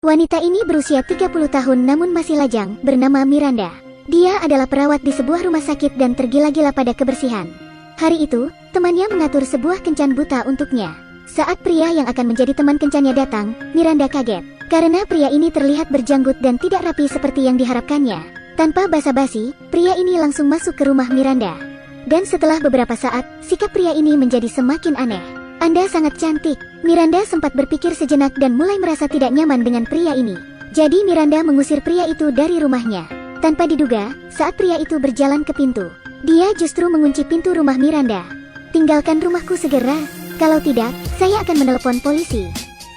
Wanita ini berusia 30 tahun namun masih lajang, bernama Miranda. Dia adalah perawat di sebuah rumah sakit dan tergila-gila pada kebersihan. Hari itu, temannya mengatur sebuah kencan buta untuknya. Saat pria yang akan menjadi teman kencannya datang, Miranda kaget. Karena pria ini terlihat berjanggut dan tidak rapi seperti yang diharapkannya. Tanpa basa-basi, pria ini langsung masuk ke rumah Miranda. Dan setelah beberapa saat, sikap pria ini menjadi semakin aneh. "Anda sangat cantik." Miranda sempat berpikir sejenak dan mulai merasa tidak nyaman dengan pria ini. Jadi Miranda mengusir pria itu dari rumahnya. Tanpa diduga, saat pria itu berjalan ke pintu, dia justru mengunci pintu rumah Miranda. "Tinggalkan rumahku segera, kalau tidak, saya akan menelepon polisi."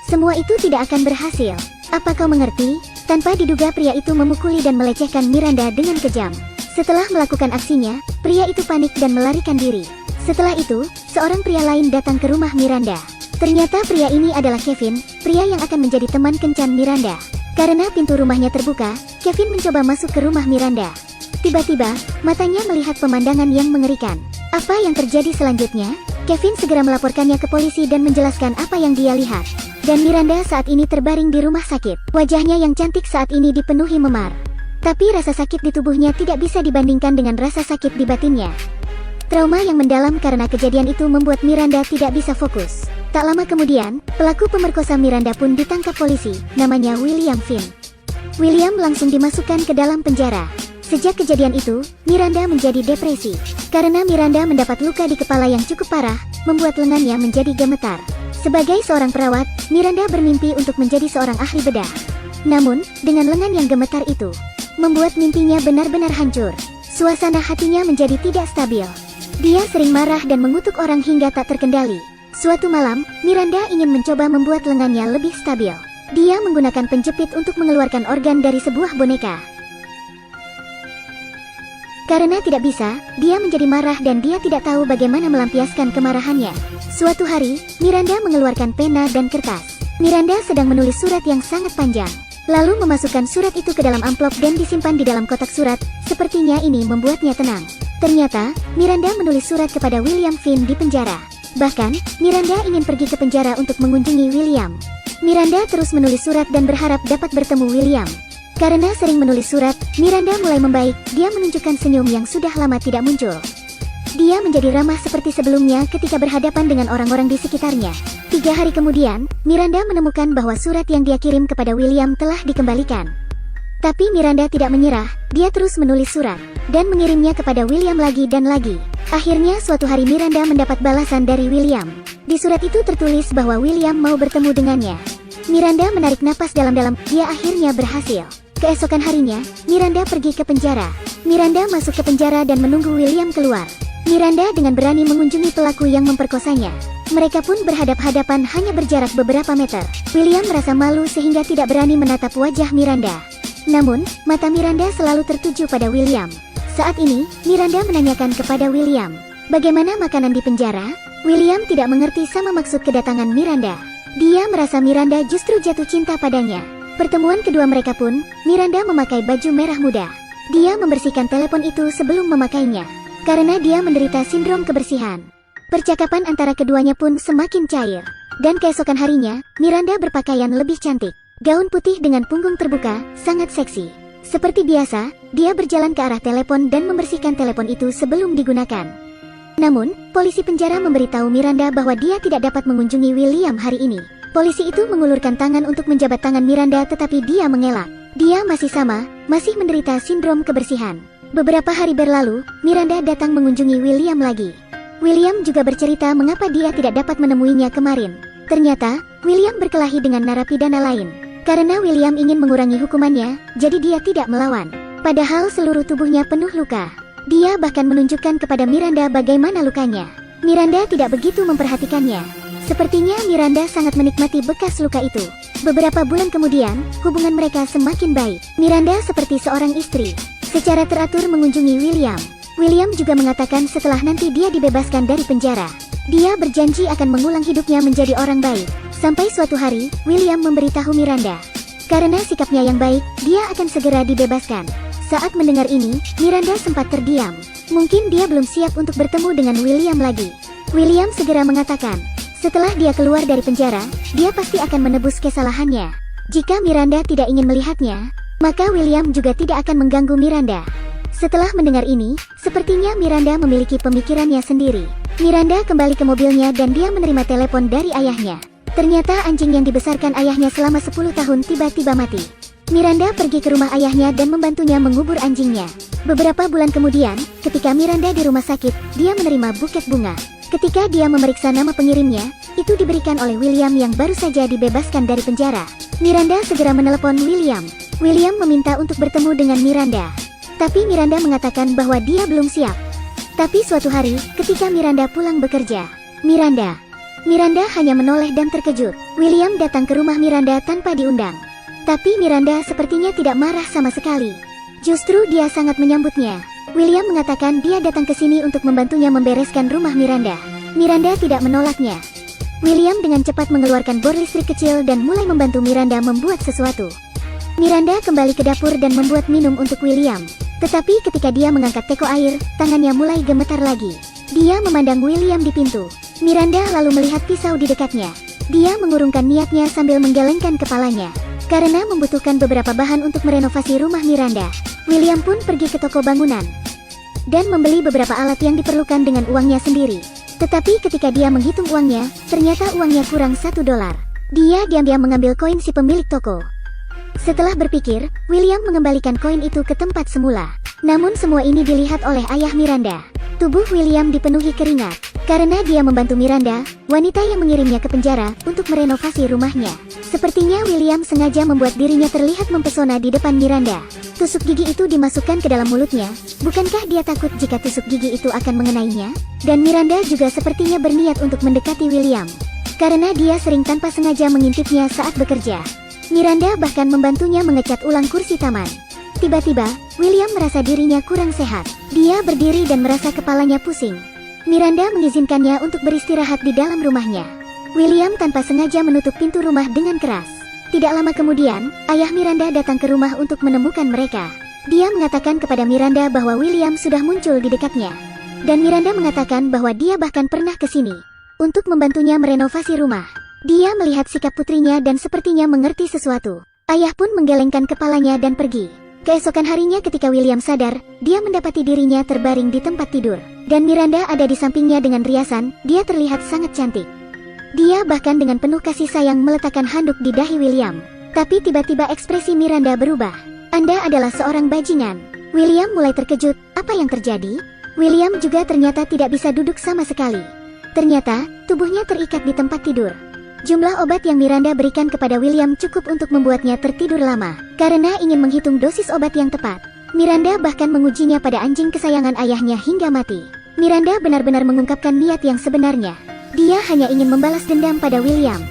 Semua itu tidak akan berhasil. "Apa kau mengerti?" Tanpa diduga pria itu memukuli dan melecehkan Miranda dengan kejam. Setelah melakukan aksinya, pria itu panik dan melarikan diri. Setelah itu, seorang pria lain datang ke rumah Miranda. Ternyata pria ini adalah Kevin, pria yang akan menjadi teman kencan Miranda. Karena pintu rumahnya terbuka, Kevin mencoba masuk ke rumah Miranda. Tiba-tiba, matanya melihat pemandangan yang mengerikan. Apa yang terjadi selanjutnya? Kevin segera melaporkannya ke polisi dan menjelaskan apa yang dia lihat. Dan Miranda saat ini terbaring di rumah sakit. Wajahnya yang cantik saat ini dipenuhi memar. Tapi rasa sakit di tubuhnya tidak bisa dibandingkan dengan rasa sakit di batinnya. Trauma yang mendalam karena kejadian itu membuat Miranda tidak bisa fokus. Tak lama kemudian, pelaku pemerkosa Miranda pun ditangkap polisi, namanya William Finn. William langsung dimasukkan ke dalam penjara. Sejak kejadian itu, Miranda menjadi depresi. Karena Miranda mendapat luka di kepala yang cukup parah, membuat lengannya menjadi gemetar. Sebagai seorang perawat, Miranda bermimpi untuk menjadi seorang ahli bedah. Namun, dengan lengan yang gemetar itu, membuat mimpinya benar-benar hancur. Suasana hatinya menjadi tidak stabil. Dia sering marah dan mengutuk orang hingga tak terkendali. Suatu malam, Miranda ingin mencoba membuat lengannya lebih stabil. Dia menggunakan penjepit untuk mengeluarkan organ dari sebuah boneka. Karena tidak bisa, dia menjadi marah dan dia tidak tahu bagaimana melampiaskan kemarahannya. Suatu hari, Miranda mengeluarkan pena dan kertas. Miranda sedang menulis surat yang sangat panjang. Lalu memasukkan surat itu ke dalam amplop dan disimpan di dalam kotak surat. Sepertinya ini membuatnya tenang. Ternyata, Miranda menulis surat kepada William Finn di penjara. Bahkan, Miranda ingin pergi ke penjara untuk mengunjungi William. Miranda terus menulis surat dan berharap dapat bertemu William. Karena sering menulis surat, Miranda mulai membaik. Dia menunjukkan senyum yang sudah lama tidak muncul. Dia menjadi ramah seperti sebelumnya ketika berhadapan dengan orang-orang di sekitarnya. 3 hari kemudian, Miranda menemukan bahwa surat yang dia kirim kepada William telah dikembalikan. Tapi Miranda tidak menyerah, dia terus menulis surat, dan mengirimnya kepada William lagi dan lagi. Akhirnya suatu hari Miranda mendapat balasan dari William. Di surat itu tertulis bahwa William mau bertemu dengannya. Miranda menarik napas dalam-dalam, dia akhirnya berhasil. Keesokan harinya, Miranda pergi ke penjara. Miranda masuk ke penjara dan menunggu William keluar. Miranda dengan berani mengunjungi pelaku yang memperkosanya. Mereka pun berhadap-hadapan hanya berjarak beberapa meter. William merasa malu sehingga tidak berani menatap wajah Miranda. Namun, mata Miranda selalu tertuju pada William. Saat ini, Miranda menanyakan kepada William, "Bagaimana makanan di penjara?" William tidak mengerti sama maksud kedatangan Miranda. Dia merasa Miranda justru jatuh cinta padanya. Pertemuan kedua mereka pun, Miranda memakai baju merah muda. Dia membersihkan telepon itu sebelum memakainya. Karena dia menderita sindrom kebersihan. Percakapan antara keduanya pun semakin cair. Dan keesokan harinya, Miranda berpakaian lebih cantik. Gaun putih dengan punggung terbuka, sangat seksi. Seperti biasa, dia berjalan ke arah telepon dan membersihkan telepon itu sebelum digunakan. Namun, polisi penjara memberitahu Miranda bahwa dia tidak dapat mengunjungi William hari ini. Polisi itu mengulurkan tangan untuk menjabat tangan Miranda tetapi dia mengelak. Dia masih sama, masih menderita sindrom kebersihan. Beberapa hari berlalu, Miranda datang mengunjungi William lagi. William juga bercerita mengapa dia tidak dapat menemuinya kemarin. Ternyata, William berkelahi dengan narapidana lain. Karena William ingin mengurangi hukumannya, jadi dia tidak melawan. Padahal seluruh tubuhnya penuh luka. Dia bahkan menunjukkan kepada Miranda bagaimana lukanya. Miranda tidak begitu memperhatikannya. Sepertinya Miranda sangat menikmati bekas luka itu. Beberapa bulan kemudian, hubungan mereka semakin baik. Miranda seperti seorang istri. Secara teratur mengunjungi William. William juga mengatakan setelah nanti dia dibebaskan dari penjara, dia berjanji akan mengulang hidupnya menjadi orang baik. Sampai suatu hari, William memberitahu Miranda, karena sikapnya yang baik, dia akan segera dibebaskan. Saat mendengar ini, Miranda sempat terdiam. Mungkin dia belum siap untuk bertemu dengan William lagi. William segera mengatakan, setelah dia keluar dari penjara, dia pasti akan menebus kesalahannya. Jika Miranda tidak ingin melihatnya, maka William juga tidak akan mengganggu Miranda. Setelah mendengar ini, sepertinya Miranda memiliki pemikirannya sendiri. Miranda kembali ke mobilnya dan dia menerima telepon dari ayahnya. Ternyata anjing yang dibesarkan ayahnya selama 10 tahun tiba-tiba mati. Miranda pergi ke rumah ayahnya dan membantunya mengubur anjingnya. Beberapa bulan kemudian, ketika Miranda di rumah sakit, dia menerima buket bunga. Ketika dia memeriksa nama pengirimnya, itu diberikan oleh William yang baru saja dibebaskan dari penjara. Miranda segera menelepon William. William meminta untuk bertemu dengan Miranda. Tapi Miranda mengatakan bahwa dia belum siap. Tapi suatu hari, ketika Miranda pulang bekerja, Miranda hanya menoleh dan terkejut. William datang ke rumah Miranda tanpa diundang. Tapi Miranda sepertinya tidak marah sama sekali. Justru dia sangat menyambutnya. William mengatakan dia datang ke sini untuk membantunya membereskan rumah Miranda. Miranda tidak menolaknya. William dengan cepat mengeluarkan bor listrik kecil dan mulai membantu Miranda membuat sesuatu. Miranda kembali ke dapur dan membuat minum untuk William. Tetapi ketika dia mengangkat teko air, tangannya mulai gemetar lagi. Dia memandang William di pintu. Miranda lalu melihat pisau di dekatnya. Dia mengurungkan niatnya sambil menggelengkan kepalanya. Karena membutuhkan beberapa bahan untuk merenovasi rumah Miranda, William pun pergi ke toko bangunan dan membeli beberapa alat yang diperlukan dengan uangnya sendiri. Tetapi ketika dia menghitung uangnya, ternyata uangnya kurang $1. Dia diam-diam mengambil koin si pemilik toko. Setelah berpikir, William mengembalikan koin itu ke tempat semula. Namun semua ini dilihat oleh ayah Miranda. Tubuh William dipenuhi keringat. Karena dia membantu Miranda, wanita yang mengirimnya ke penjara, untuk merenovasi rumahnya. Sepertinya William sengaja membuat dirinya terlihat mempesona di depan Miranda. Tusuk gigi itu dimasukkan ke dalam mulutnya. Bukankah dia takut jika tusuk gigi itu akan mengenainya? Dan Miranda juga sepertinya berniat untuk mendekati William. Karena dia sering tanpa sengaja mengintipnya saat bekerja. Miranda bahkan membantunya mengecat ulang kursi taman. Tiba-tiba, William merasa dirinya kurang sehat. Dia berdiri dan merasa kepalanya pusing. Miranda mengizinkannya untuk beristirahat di dalam rumahnya. William tanpa sengaja menutup pintu rumah dengan keras. Tidak lama kemudian, ayah Miranda datang ke rumah untuk menemukan mereka. Dia mengatakan kepada Miranda bahwa William sudah muncul di dekatnya. Dan Miranda mengatakan bahwa dia bahkan pernah ke sini untuk membantunya merenovasi rumah. Dia melihat sikap putrinya dan sepertinya mengerti sesuatu. Ayah pun menggelengkan kepalanya dan pergi. Keesokan harinya ketika William sadar, dia mendapati dirinya terbaring di tempat tidur. Dan Miranda ada di sampingnya dengan riasan, dia terlihat sangat cantik. Dia bahkan dengan penuh kasih sayang meletakkan handuk di dahi William. Tapi tiba-tiba ekspresi Miranda berubah. Anda adalah seorang bajingan. William mulai terkejut, apa yang terjadi? William juga ternyata tidak bisa duduk sama sekali. Ternyata, tubuhnya terikat di tempat tidur. Jumlah obat yang Miranda berikan kepada William cukup untuk membuatnya tertidur lama. Karena ingin menghitung dosis obat yang tepat, Miranda bahkan mengujinya pada anjing kesayangan ayahnya hingga mati. Miranda benar-benar mengungkapkan niat yang sebenarnya. Dia hanya ingin membalas dendam pada William.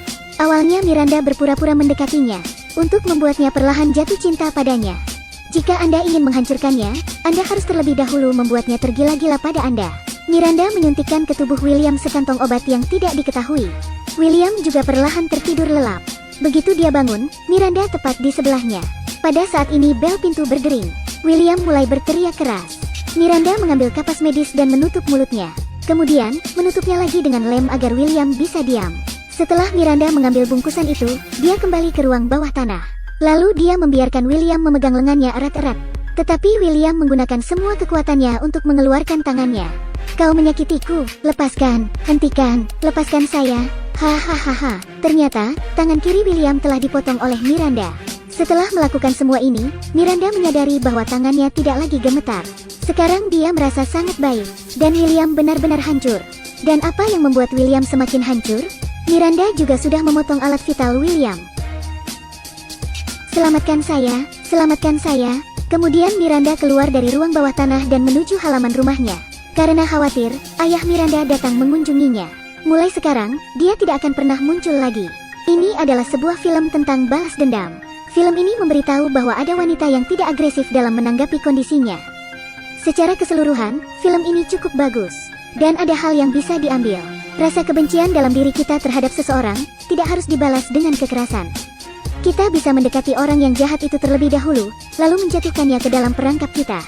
Awalnya Miranda berpura-pura mendekatinya, untuk membuatnya perlahan jatuh cinta padanya. Jika Anda ingin menghancurkannya, Anda harus terlebih dahulu membuatnya tergila-gila pada Anda. Miranda menyuntikkan ke tubuh William sekantong obat yang tidak diketahui. William juga perlahan tertidur lelap. Begitu dia bangun, Miranda tepat di sebelahnya. Pada saat ini bel pintu berdering. William mulai berteriak keras. Miranda mengambil kapas medis dan menutup mulutnya. Kemudian, menutupnya lagi dengan lem agar William bisa diam. Setelah Miranda mengambil bungkusan itu, dia kembali ke ruang bawah tanah. Lalu dia membiarkan William memegang lengannya erat-erat. Tetapi William menggunakan semua kekuatannya untuk mengeluarkan tangannya. Kau menyakitiku, lepaskan, hentikan, lepaskan saya. Hahaha. Ternyata, tangan kiri William telah dipotong oleh Miranda. Setelah melakukan semua ini, Miranda menyadari bahwa tangannya tidak lagi gemetar. Sekarang dia merasa sangat baik, dan William benar-benar hancur. Dan apa yang membuat William semakin hancur? Miranda juga sudah memotong alat vital William. Selamatkan saya, selamatkan saya. Kemudian Miranda keluar dari ruang bawah tanah dan menuju halaman rumahnya. Karena khawatir, ayah Miranda datang mengunjunginya. Mulai sekarang, dia tidak akan pernah muncul lagi. Ini adalah sebuah film tentang balas dendam. Film ini memberitahu bahwa ada wanita yang tidak agresif dalam menanggapi kondisinya. Secara keseluruhan, film ini cukup bagus. Dan ada hal yang bisa diambil. Rasa kebencian dalam diri kita terhadap seseorang, tidak harus dibalas dengan kekerasan. Kita bisa mendekati orang yang jahat itu terlebih dahulu, lalu menjatuhkannya ke dalam perangkap kita.